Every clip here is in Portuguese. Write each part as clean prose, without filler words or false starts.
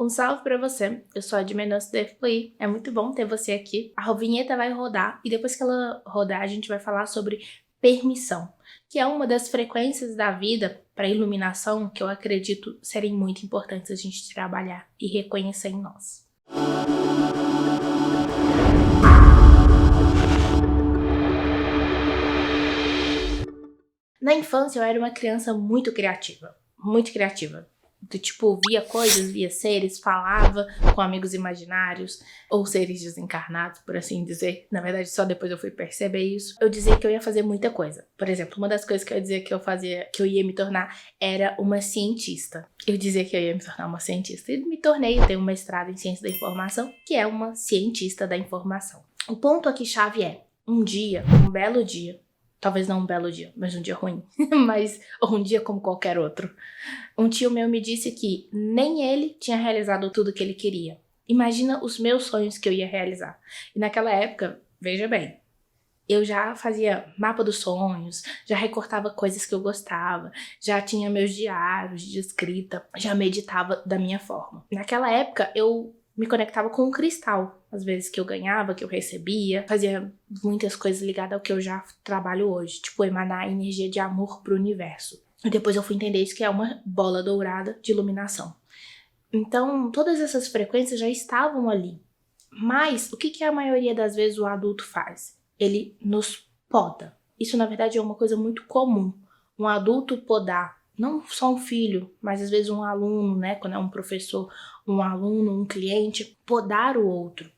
Um salve pra você, eu sou a Admenos Deflui, é muito bom ter você aqui. A vinheta vai rodar e depois que ela rodar a gente vai falar sobre permissão, que é uma das frequências da vida para iluminação que eu acredito serem muito importantes a gente trabalhar e reconhecer em nós. Na infância eu era uma criança muito criativa, muito criativa. Do tipo, via coisas, via seres, falava com amigos imaginários ou seres desencarnados, por assim dizer. Na verdade, só depois eu fui perceber isso. Eu dizia que eu ia fazer muita coisa. Por exemplo, uma das coisas que eu dizia que eu fazia, que eu ia me tornar, era uma cientista. Eu dizia que eu ia me tornar uma cientista e me tornei. Eu tenho um mestrado em ciência da informação, que é uma cientista da informação. O ponto aqui chave é, um dia, um belo dia, talvez não um belo dia, mas um dia ruim, ou um dia como qualquer outro. Um tio meu me disse que nem ele tinha realizado tudo que ele queria. Imagina os meus sonhos que eu ia realizar. E naquela época, veja bem, eu já fazia mapa dos sonhos, já recortava coisas que eu gostava, já tinha meus diários de escrita, já meditava da minha forma. Naquela época, eu me conectava com um cristal, às vezes que eu ganhava, que eu recebia, fazia muitas coisas ligadas ao que eu já trabalho hoje, tipo emanar energia de amor pro universo. E depois eu fui entender isso que é uma bola dourada de iluminação. Então, todas essas frequências já estavam ali. Mas, o que a maioria das vezes o adulto faz? Ele nos poda. Isso, na verdade, é uma coisa muito comum. Um adulto podar, não só um filho, mas às vezes um aluno, né? Quando é um professor, um aluno, um cliente, podar o outro.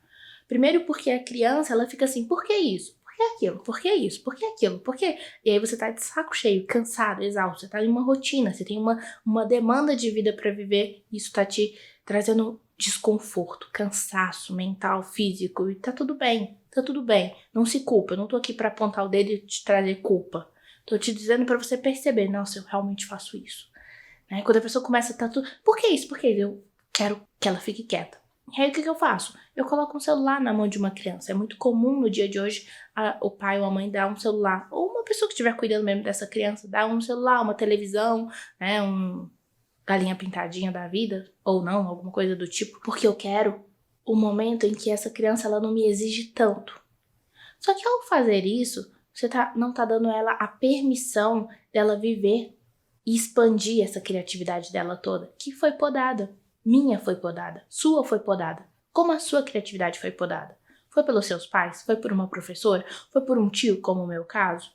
Primeiro porque a criança, ela fica assim, por que isso? Por que aquilo? Por que isso? Por que aquilo? Por que? E aí você tá de saco cheio, cansado, exausto, você tá em uma rotina, você tem uma demanda de vida para viver, isso tá te trazendo desconforto, cansaço mental, físico, e tá tudo bem, não se culpa, eu não tô aqui pra apontar o dedo e te trazer culpa, tô te dizendo pra você perceber, nossa, eu realmente faço isso, né? Quando a pessoa começa a tá tudo, por que isso? Porque eu quero que ela fique quieta. E aí o que eu faço? Eu coloco um celular na mão de uma criança. É muito comum no dia de hoje o pai ou a mãe dar um celular, ou uma pessoa que estiver cuidando mesmo dessa criança, dar um celular, uma televisão, né, um galinha pintadinha da vida, ou não, alguma coisa do tipo, porque eu quero o momento em que essa criança ela não me exige tanto. Só que ao fazer isso, você não tá dando ela a permissão dela viver e expandir essa criatividade dela toda, que foi podada. Minha foi podada, sua foi podada. Como a sua criatividade foi podada? Foi pelos seus pais? Foi por uma professora? Foi por um tio, como o meu caso?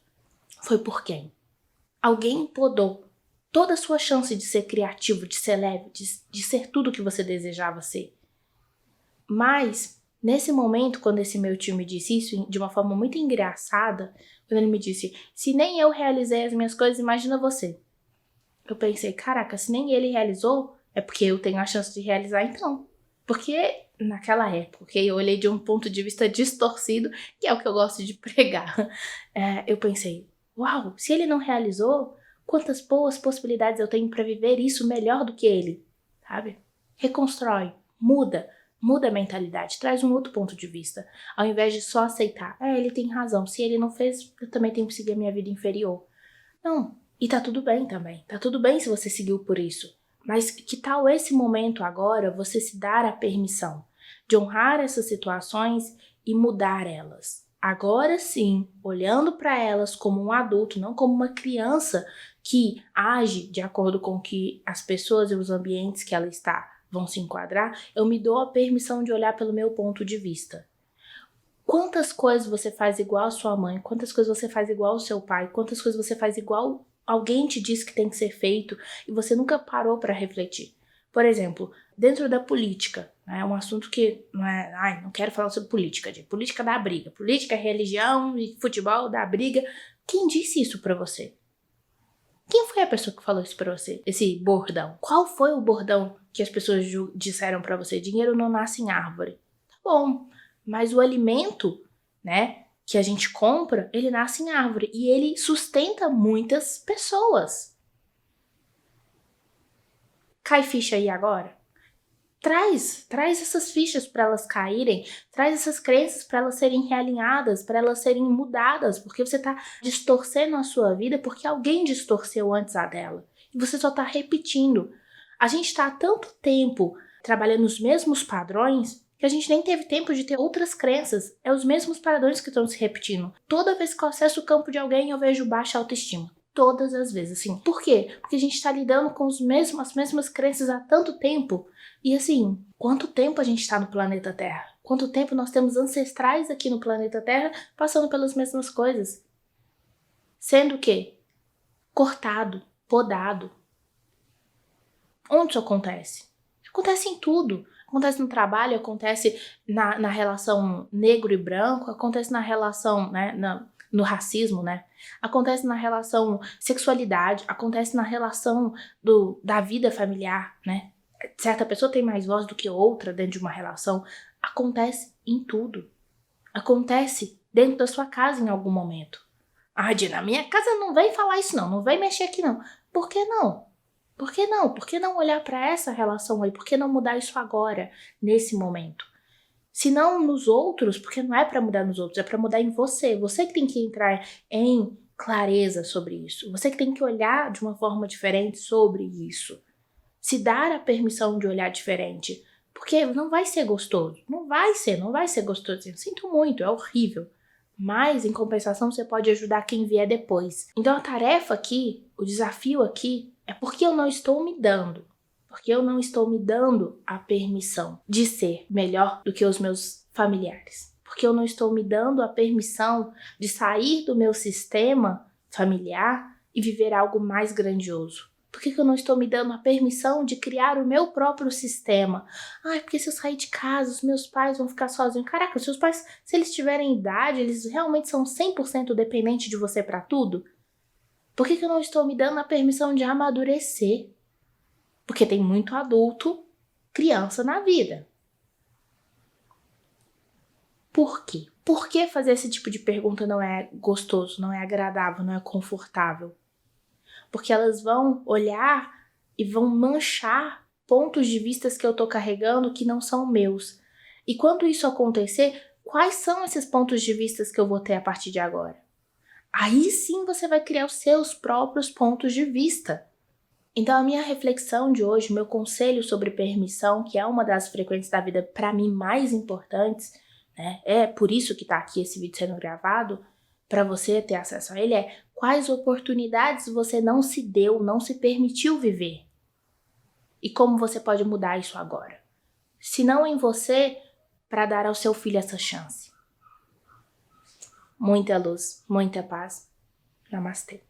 Foi por quem? Alguém podou toda a sua chance de ser criativo, de ser leve, de ser tudo que você desejava ser. Mas, nesse momento, quando esse meu tio me disse isso, de uma forma muito engraçada, quando ele me disse, se nem eu realizei as minhas coisas, imagina você. Eu pensei, caraca, se nem ele realizou, é porque eu tenho a chance de realizar então. Porque naquela época, eu olhei de um ponto de vista distorcido, que é o que eu gosto de pregar. Eu pensei, uau, se ele não realizou, quantas boas possibilidades eu tenho para viver isso melhor do que ele, sabe? Reconstrói, muda a mentalidade, traz um outro ponto de vista. Ao invés de só aceitar, ele tem razão, se ele não fez, eu também tenho que seguir a minha vida inferior. Não. E tá tudo bem também. Tá tudo bem se você seguiu por isso. Mas que tal esse momento agora você se dar a permissão de honrar essas situações e mudar elas? Agora sim, olhando para elas como um adulto, não como uma criança que age de acordo com que as pessoas e os ambientes que ela está vão se enquadrar, eu me dou a permissão de olhar pelo meu ponto de vista. Quantas coisas você faz igual a sua mãe? Quantas coisas você faz igual ao seu pai? Quantas coisas você faz igual alguém te disse que tem que ser feito e você nunca parou para refletir? Por exemplo, dentro da política, é um assunto que não é, não quero falar sobre política, de política dá briga, política, religião e futebol dá briga. Quem disse isso para você? Quem foi a pessoa que falou isso pra você? Esse bordão. Qual foi o bordão que as pessoas disseram pra você? Dinheiro não nasce em árvore. Tá bom, mas o alimento, né, que a gente compra, ele nasce em árvore e ele sustenta muitas pessoas. Cai ficha aí agora? Traz essas fichas para elas caírem, traz essas crenças para elas serem realinhadas, para elas serem mudadas, porque você tá distorcendo a sua vida porque alguém distorceu antes a dela. E você só tá repetindo. A gente tá há tanto tempo trabalhando os mesmos padrões, que a gente nem teve tempo de ter outras crenças. É os mesmos padrões que estão se repetindo. Toda vez que eu acesso o campo de alguém, eu vejo baixa autoestima. Todas as vezes, assim. Por quê? Porque a gente tá lidando com as mesmas crenças há tanto tempo. E assim, quanto tempo a gente tá no planeta Terra? Quanto tempo nós temos ancestrais aqui no planeta Terra passando pelas mesmas coisas? Sendo o quê? Cortado, podado. Onde isso acontece? Acontece em tudo. Acontece no trabalho, acontece na relação negro e branco, acontece na relação, né, no racismo, né? Acontece na relação sexualidade, acontece na relação da vida familiar, né? Certa pessoa tem mais voz do que outra dentro de uma relação. Acontece em tudo. Acontece dentro da sua casa em algum momento. Ah, Dina, minha casa não vem falar isso não vem mexer aqui não. Por que não? Por que não? Por que não olhar para essa relação aí? Por que não mudar isso agora, nesse momento? Se não nos outros, porque não é para mudar nos outros, é para mudar em você. Você que tem que entrar em clareza sobre isso. Você que tem que olhar de uma forma diferente sobre isso. Se dar a permissão de olhar diferente. Porque não vai ser gostoso. Não vai ser gostoso. Eu sinto muito, é horrível. Mas, em compensação, você pode ajudar quem vier depois. Então, a tarefa aqui, o desafio aqui, é porque eu não estou me dando. Porque eu não estou me dando a permissão de ser melhor do que os meus familiares. Porque eu não estou me dando a permissão de sair do meu sistema familiar e viver algo mais grandioso. Por que eu não estou me dando a permissão de criar o meu próprio sistema? Porque se eu sair de casa, os meus pais vão ficar sozinhos. Caraca, seus pais, se eles tiverem idade, eles realmente são 100% dependentes de você para tudo? Por que eu não estou me dando a permissão de amadurecer? Porque tem muito adulto, criança na vida. Por quê? Por que fazer esse tipo de pergunta não é gostoso, não é agradável, não é confortável? Porque elas vão olhar e vão manchar pontos de vista que eu tô carregando que não são meus. E quando isso acontecer, quais são esses pontos de vista que eu vou ter a partir de agora? Aí sim você vai criar os seus próprios pontos de vista. Então a minha reflexão de hoje, meu conselho sobre permissão, que é uma das frequências da vida para mim mais importantes, né? É por isso que tá aqui esse vídeo sendo gravado, para você ter acesso a ele, é quais oportunidades você não se deu, não se permitiu viver. E como você pode mudar isso agora. Se não em você, para dar ao seu filho essa chance. Muita luz, muita paz. Namastê.